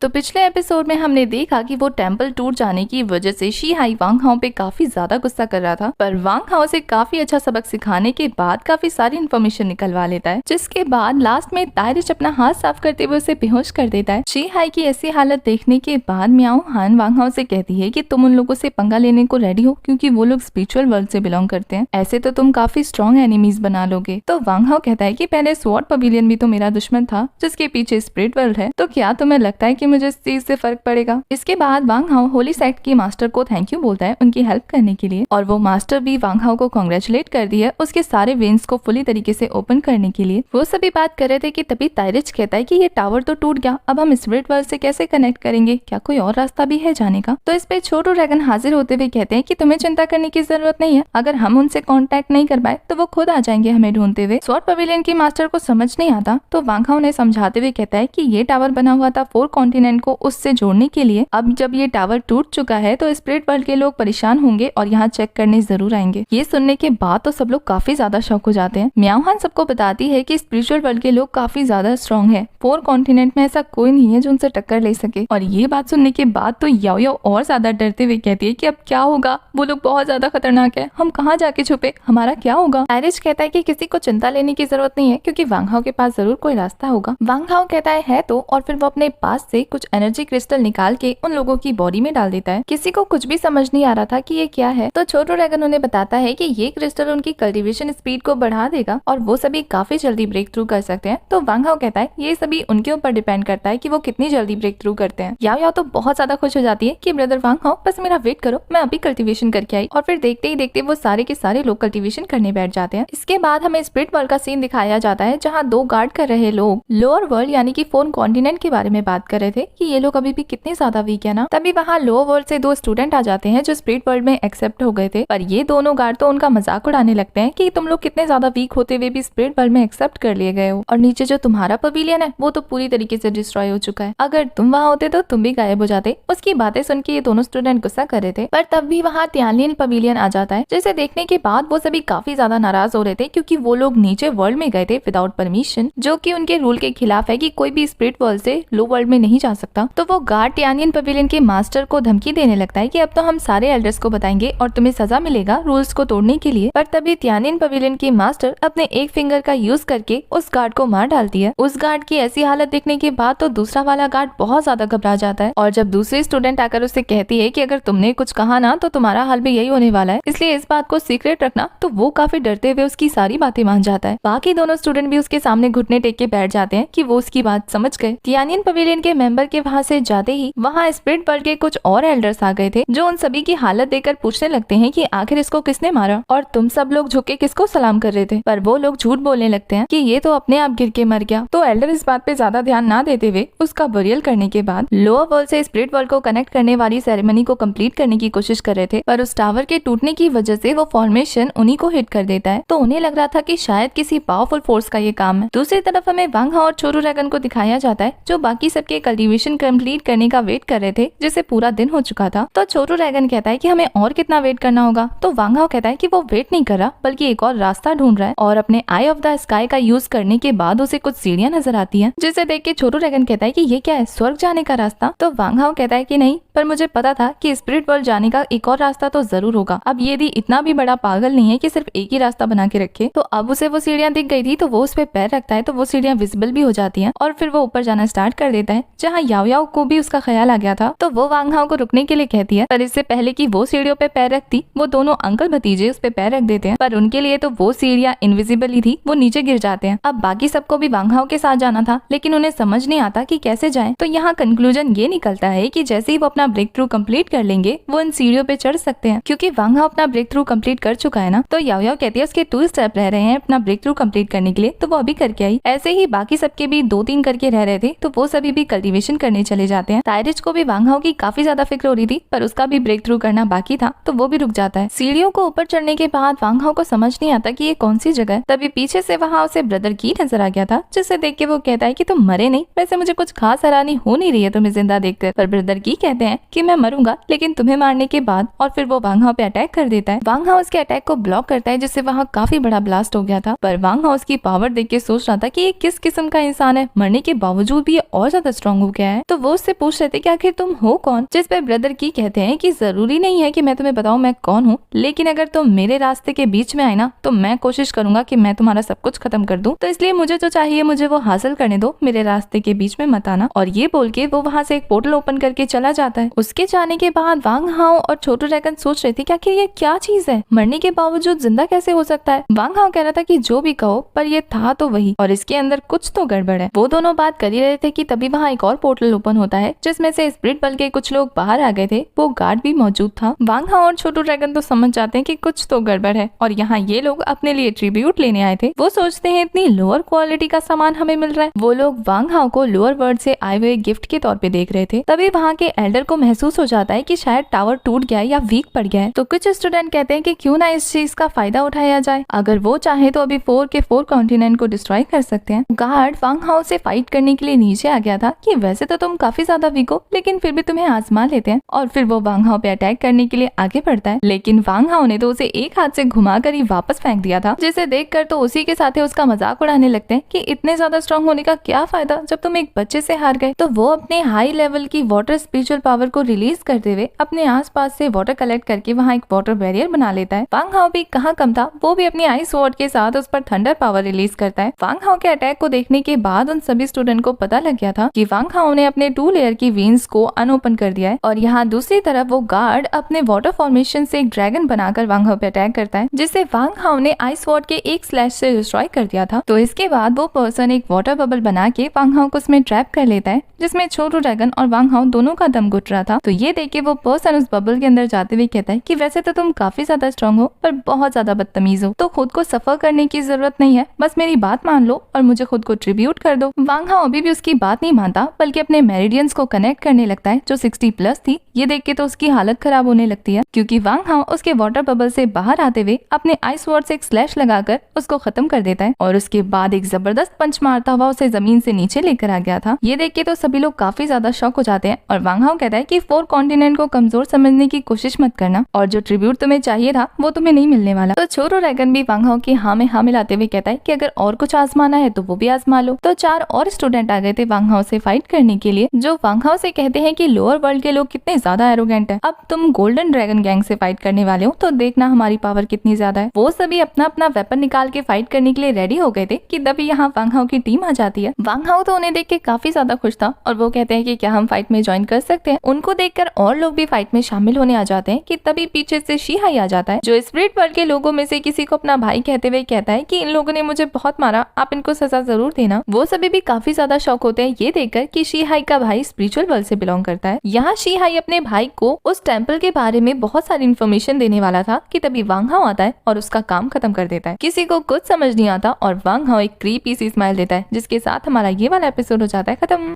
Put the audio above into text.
तो पिछले एपिसोड में हमने देखा कि वो टेंपल टूट जाने की वजह से शी हाई वांग हाओ पे काफी ज्यादा गुस्सा कर रहा था, पर वांग हाओ से काफी अच्छा सबक सिखाने के बाद काफी सारी इन्फॉर्मेशन निकलवा लेता है, जिसके बाद लास्ट में तायरिच अपना हाथ साफ करते हुए उसे बेहोश कर देता है। शी हाई की ऐसी हालत देखने के बाद म्याओ हान वांग हाओ से कहती है कि तुम उन लोगों से पंगा लेने को रेडी हो, क्योंकि वो लोग स्पिरिचुअल वर्ल्ड से बिलोंग करते हैं, ऐसे तो तुम काफी स्ट्रॉन्ग एनिमीज बना लोगे। तो वांग हाओ कहता है कि पहले स्वॉर्ड पवेलियन भी तो मेरा दुश्मन था, जिसके पीछे स्पिरिट वर्ल्ड है, तो क्या तुम्हें लगता है कि मुझे इस चीज से फर्क पड़ेगा। इसके बाद वांग हाओ होली सेक्ट की मास्टर को थैंक यू बोलता है उनकी हेल्प करने के लिए, और वो मास्टर भी वांग हाओ को कांग्रेचुलेट कर दी है उसके सारे वेन्स को फुली तरीके से ओपन करने के लिए। वो सभी बात कर रहे थे कि तभी तायरिच कहता है कि ये टावर तो टूट गया, अब हम स्पिरिट वर्ल्ड से कैसे कनेक्ट करेंगे, क्या कोई और रास्ता भी है जाने का। तो इस पे छोटू ड्रैगन हाजिर होते हुए कहते हैं कि तुम्हें चिंता करने की जरूरत नहीं है, अगर हम उनसे कांटेक्ट नहीं कर पाए तो वो खुद आ जाएंगे हमें ढूंढते हुए। स्वॉर्ड पवेलियन की मास्टर को समझ नहीं आता, तो वांग हाओ ने समझाते हुए कहता है कि ये टावर बना हुआ था 4 कॉन्टिनेंट को उससे जोड़ने के लिए, अब जब ये टावर टूट चुका है तो स्पिरिट वर्ल्ड के लोग परेशान होंगे और यहाँ चेक करने जरूर आएंगे। ये सुनने के बाद तो सब लोग काफी ज्यादा शॉक हो जाते हैं। म्याओ हान सबको बताती है कि स्पिरिचुअल वर्ल्ड के लोग काफी ज्यादा स्ट्रॉन्ग है, 4 कॉन्टिनेंट में ऐसा कोई नहीं है जो उनसे टक्कर ले सके। और ये बात सुनने के बाद तो याओ याओ और ज्यादा डरते हुए कहती है कि अब क्या होगा, वो लोग बहुत ज्यादा खतरनाक है, हम कहाँ जाके छुपे, हमारा क्या होगा। तायरिच कहता है कि किसी को चिंता लेने की जरूरत नहीं है, क्योंकि वांग हाओ के पास जरूर कोई रास्ता होगा। वांग हाओ कहता है तो, और फिर वो अपने पास से कुछ एनर्जी क्रिस्टल निकाल के उन लोगों की बॉडी में डाल देता है। किसी को कुछ भी समझ नहीं आ रहा था कि ये क्या है, तो छोटू ड्रैगन उन्हें बताता है कि ये क्रिस्टल उनकी कल्टीवेशन स्पीड को बढ़ा देगा और वो सभी काफी जल्दी ब्रेक थ्रू कर सकते हैं। तो वांग हाओ कहता है ये सभी उनके ऊपर डिपेंड करता है कि वो कितनी जल्दी ब्रेक थ्रू करते हैं। याओ याओ तो बहुत ज्यादा खुश हो जाती है कि ब्रदर वांग हाओ बस मेरा वेट करो, मैं अभी कल्टीवेशन करके आई, और फिर देखते ही देखते वो सारे के सारे लोग कल्टीवेशन करने बैठ जाते हैं। इसके बाद हमें स्पिरिट वर्ल्ड का सीन दिखाया जाता है, जहाँ 2 गार्ड कर रहे लोग लोअर वर्ल्ड यानी कि 4 कॉन्टिनेंट के बारे में बात कर रहे थे कि ये लोग अभी भी कितने ज्यादा वीक है ना। तभी वहाँ लोअर वर्ल्ड से 2 स्टूडेंट आ जाते हैं जो स्पिरिट वर्ल्ड में एक्सेप्ट हो गए थे, पर ये दोनों गार्ड तो उनका मजाक उड़ाने लगते हैं कि तुम लोग कितने ज्यादा वीक होते हुए भी स्पिरिट वर्ल्ड में एक्सेप्ट कर लिए गए हो, और नीचे जो तुम्हारा पवेलियन है वो तो पूरी तरीके से डिस्ट्रॉय हो चुका है, अगर तुम वहाँ होते तो तुम भी गायब हो जाते। उसकी बातें सुन के ये दोनों स्टूडेंट गुस्सा कर रहे थे, पर तब भी वहाँ तियानलिन पवेलियन आ जाता है, जिसे देखने के बाद वो सभी काफी ज्यादा नाराज हो रहे थे, क्योंकि वो लोग नीचे वर्ल्ड में गए थे विदाउट परमिशन, जो कि उनके रूल के खिलाफ है कि कोई भी स्पिरिट वर्ल्ड से लो वर्ल्ड में नहीं जा सकता। तो वो गार्ड तियानलिन पवेलियन के मास्टर को धमकी देने लगता है कि अब तो हम सारे एल्डर्स को बताएंगे और तुम्हें सजा मिलेगा रूल्स को तोड़ने के लिए। पर तभी तियानलिन पवेलियन की मास्टर अपने एक फिंगर का यूज करके उस गार्ड को मार डालती है। उस गार्ड की ऐसी हालत देखने के बाद तो दूसरा वाला गार्ड बहुत ज्यादा घबरा जाता है, और जब दूसरी स्टूडेंट आकर उससे कहती है कि अगर तुमने कुछ कहा ना तो तुम्हारा हाल भी यही होने वाला है, इसलिए इस बात को सीक्रेट रखना, तो वो काफी डरते हुए उसकी सारी बातें मान जाता है। बाकी दोनों स्टूडेंट भी उसके सामने घुटने टेक के बैठ जाते हैं कि वो उसकी बात समझ गए। तियानलिन पवेलियन के मेंबर के वहाँ से जाते ही वहाँ स्पिरिट वर्ल्ड के कुछ और एल्डर्स आ गए थे, जो उन सभी की हालत देखकर पूछने लगते हैं कि आखिर इसको किसने मारा और तुम सब लोग झुक के किसको सलाम कर रहे थे। पर वो लोग झूठ बोलने लगते हैं कि ये तो अपने आप गिर के मर गया। तो एल्डर इस बात पे ज्यादा ध्यान ना देते हुए उसका बरियल करने के बाद लोअर वर्ल्ड से स्पिरिट वर्ल्ड को कनेक्ट करने वाली सेरेमनी को कंप्लीट करने की कोशिश कर रहे थे, पर उस टावर के टूटने की वजह से वो फॉर्मेशन उन्हीं को हिट कर देता है, तो उन्हें लग रहा था कि शायद किसी पावरफुल फोर्स का ये काम है। दूसरी तरफ हमें वांग हाओ और छोटू ड्रैगन को दिखाया जाता है, जो बाकी सबके कल्टीवेशन कंप्लीट करने का वेट कर रहे थे, जिसे पूरा दिन हो चुका था। तो छोटू ड्रैगन कहता है कि हमें और कितना वेट करना होगा, तो वांग हाओ कहता है कि वो वेट नहीं कर रहा बल्कि एक और रास्ता ढूंढ रहा है, और अपने आई ऑफ द स्काई का यूज करने के बाद उसे कुछ सीढ़ियां नजर आती हैं, जिसे देख के छोटू ड्रैगन कहता है कि ये क्या है, स्वर्ग जाने का रास्ता। तो वांग हाओ कहता है कि नहीं, पर मुझे पता था कि स्पिरिट वर्ल्ड जाने का एक और रास्ता तो जरूर होगा। अब ये भी इतना भी बड़ा पागल नहीं है कि सिर्फ एक ही रास्ता बना के रखे। तो अब उसे वो सीढ़ियां दिख गई थी, तो वो उस पे पैर रखता है तो वो सीढ़ियां विजिबल भी हो जाती हैं, और फिर वो ऊपर जाना स्टार्ट कर देता है, जहाँ याओ याओ को भी उसका ख्याल आ गया था। तो वो वांग हाओ को रुकने के लिए कहती है, पर इससे पहले कि वो सीढ़ियों पे पैर रखती, वो दोनों अंकल भतीजे उस पे पैर रख देते हैं, पर उनके लिए तो वो सीढ़ियां इनविजिबल ही थी, वो नीचे गिर जाते हैं। अब बाकी सबको भी वांग हाओ के साथ जाना था, लेकिन उन्हें समझ नहीं आता कि कैसे जाएं। तो यहाँ कंक्लूजन ये निकलता है कि जैसे ही वो अपना ब्रेक थ्रू कंप्लीट कर लेंगे, वो इन सीढ़ियों पे चढ़ सकते हैं, क्योंकि वांग हाओ अपना ब्रेक थ्रू कंप्लीट कर चुका है ना। तो याओ याओ कहती है उसके 2 स्टेप रह रहे हैं अपना ब्रेक थ्रू कंप्लीट करने के लिए, तो वो अभी करके आई। ऐसे ही बाकी सबके भी 2-3 करके रह रहे थे, तो वो सभी भी कल्टीवेशन करने चले जाते हैं। तायरिच को भी वांग हाओ की काफी ज्यादा फिक्र हो रही थी, पर उसका भी ब्रेक थ्रू करना बाकी था, तो वो भी रुक जाता है। सीढ़ियों को ऊपर चढ़ने के बाद वांग हाओ को समझ नहीं आता कि ये कौन सी जगह है। तभी पीछे से वहाँ उसे ब्रदर की नजर आ गया था, जिसे देख के वो कहता है कि तुम मरे नहीं, वैसे मुझे कुछ खास हैरानी हो नहीं रही है तुम्हें जिंदा देखकर। पर ब्रदर की कहते हैं हैं कि मैं मरूंगा लेकिन तुम्हें मारने के बाद, और फिर वो वांग हाओ पे अटैक कर देता है। वांग हाओ उसके अटैक को ब्लॉक करता है जिससे वहाँ काफी बड़ा ब्लास्ट हो गया था। पर वांग हाओ उसकी पावर देख के सोच रहा था कि ये किस किस्म का इंसान है, मरने के बावजूद भी ये और ज्यादा स्ट्रॉन्ग हो गया है। तो वो उससे पूछ रहे थे कि आखिर तुम हो कौन, जिस पे ब्रदर की कहते हैं कि जरूरी नहीं है कि मैं तुम्हें बताऊं मैं कौन हूँ, लेकिन अगर तुम मेरे रास्ते के बीच में आए ना तो मैं कोशिश करूंगा कि मैं तुम्हारा सब कुछ खत्म कर दूं। तो इसलिए मुझे जो चाहिए मुझे वो हासिल करने दो, मेरे रास्ते के बीच में मत आना। और ये बोल के वो वहाँ से एक पोर्टल ओपन करके चला जाता है। उसके जाने के बाद वांग हाओ और छोटू ड्रैगन सोच रहे थे कि आखिर ये क्या चीज है, मरने के बावजूद जिंदा कैसे हो सकता है। वांग हाओ कह रहा था कि जो भी कहो पर ये था तो वही, और इसके अंदर कुछ तो गड़बड़ है। वो दोनों बात कर ही रहे थे कि तभी वहाँ एक और पोर्टल ओपन होता है जिसमें से स्पिरिट बल के कुछ लोग बाहर आ गए थे। वो गार्ड भी मौजूद था। वांग हाओ और छोटू ड्रैगन तो समझ जाते हैं कि कुछ तो गड़बड़ है और यहाँ ये लोग अपने लिए ट्रिब्यूट लेने आए थे। वो सोचते हैं इतनी लोअर क्वालिटी का सामान हमें मिल रहा है। वो लोग वांग हाओ को लोअर वर्ल्ड से आए हुए गिफ्ट के तौर पे देख रहे थे। तभी वहाँ के एल्डर को महसूस हो जाता है कि शायद टावर टूट गया है या वीक पड़ गया है। तो कुछ स्टूडेंट कहते हैं कि क्यों ना इस चीज का फायदा उठाया जाए, अगर वो चाहे तो अभी 4 के 4 कॉन्टिनेंट को डिस्ट्रॉय कर सकते हैं। गार्ड वांग हाओ से फाइट करने के लिए नीचे आ गया था कि वैसे तो तुम काफी ज्यादा वीक हो लेकिन फिर भी तुम्हें आजमा लेते हैं, और फिर वो वांग हाओ पे अटैक करने के लिए आगे बढ़ता है। लेकिन वांग हाओ ने तो उसे एक हाथ से घुमाकर ही वापस फेंक दिया था, जिसे देखकर तो उसी के साथ उसका मजाक उड़ाने लगते हैं कि इतने ज्यादा स्ट्रॉन्ग होने का क्या फायदा जब तुम एक बच्चे से हार गए। तो वो अपने हाई लेवल की वाटर स्पिरिचुअल पावर को रिलीज करते हुए अपने आसपास से वाटर कलेक्ट करके वहाँ एक वाटर बैरियर बना लेता है। वांग हाओ भी कहाँ कम था, वो भी अपनी आइस स्वॉर्ड के साथ उस पर थंडर पावर रिलीज करता है। वांग हाओ के अटैक को देखने के बाद उन सभी स्टूडेंट को पता लग गया था कि वांग हाओ ने अपने 2 लेयर की वेन्स को अनओपन कर दिया है। और यहाँ दूसरी तरफ वो गार्ड अपने वाटर फॉर्मेशन से एक ड्रैगन बनाकर वांग हाओ पे अटैक करता है, जिसे वांग हाओ ने आइस स्वॉर्ड के एक स्लैश से डिस्ट्रॉय कर दिया था। तो इसके बाद वो पर्सन एक वाटर बबल बना के वांग हाओ को उसमें ट्रैप कर लेता है, जिसमें छोटू ड्रैगन और वांग हाओ दोनों का दम घुट रहा था। तो ये देख के वो पर्सन उस बबल के अंदर जाते हुए कहता है कि वैसे तो तुम काफी ज्यादा स्ट्रॉन्ग हो पर बहुत ज्यादा बदतमीज हो, तो खुद को सफर करने की जरूरत नहीं है, बस मेरी बात मान लो और मुझे खुद को ट्रिब्यूट कर दो। वांग हाओ अभी भी उसकी बात नहीं मानता बल्कि अपने मेरिडियंस को कनेक्ट करने लगता है जो 60+ थी। ये देख के तो उसकी हालत खराब होने लगती है क्योंकि वांग हाओ उसके वाटर बबल से बाहर आते हुए अपने आइस वर्ड से एक स्लैश लगाकर उसको खत्म कर देता है और उसके बाद एक जबरदस्त पंच मारता हुआ उसे जमीन से नीचे लेकर आ गया था। ये देख के तो सभी लोग काफी ज्यादा शॉक हो जाते हैं और वांग हाओ कहता है कि 4 कॉन्टिनेंट को कमजोर समझने की कोशिश मत करना और जो ट्रिब्यूट तुम्हें चाहिए था वो तुम्हें नहीं मिलने वाला। तो छोटू ड्रैगन भी वांग हाओ की हाँ में हाँ मिलाते हुए कहता है कि अगर और कुछ आजमाना है तो वो भी आजमा लो। तो 4 और स्टूडेंट आ गए थे वांग हाओ से फाइट करने के लिए, जो वांग हाओ से कहते हैं कि लोअर वर्ल्ड के लोग कितने ज्यादा एरोगेंट है, अब तुम गोल्डन ड्रैगन गैंग से फाइट करने वाले हो तो देखना हमारी पावर कितनी ज्यादा है। वो सभी अपना अपना वेपन निकाल के फाइट करने के लिए रेडी हो गए थे कि तभी यहाँ वांग हाओ की टीम आ जाती है। वांग हाओ तो उन्हें देख के काफी ज्यादा खुश था और वो कहते हैं कि क्या हम फाइट में ज्वाइन कर सकते हैं। उनको देखकर और लोग भी फाइट में शामिल होने आ जाते हैं कि तभी पीछे से शी-हाई आ जाता है, जो स्पिरिट वर्ल्ड के लोगों में से किसी को अपना भाई कहते हुए कहता है कि इन लोगों ने मुझे बहुत मारा, आप इनको सजा जरूर देना। वो सभी भी काफी ज्यादा शॉक होते हैं ये देखकर कि शी-हाई का भाई स्पिरिचुअल वर्ल्ड से बिलोंग करता है। यहाँ शी-हाई अपने भाई को उस टेम्पल के बारे में बहुत सारी इन्फॉर्मेशन देने वाला था कि तभी वांग हाओ आता है और उसका काम खत्म कर देता है। किसी को कुछ समझ नहीं आता और वांग हाओ एक क्रीपी सी स्माइल देता है, जिसके साथ हमारा ये वाला एपिसोड हो जाता है खत्म।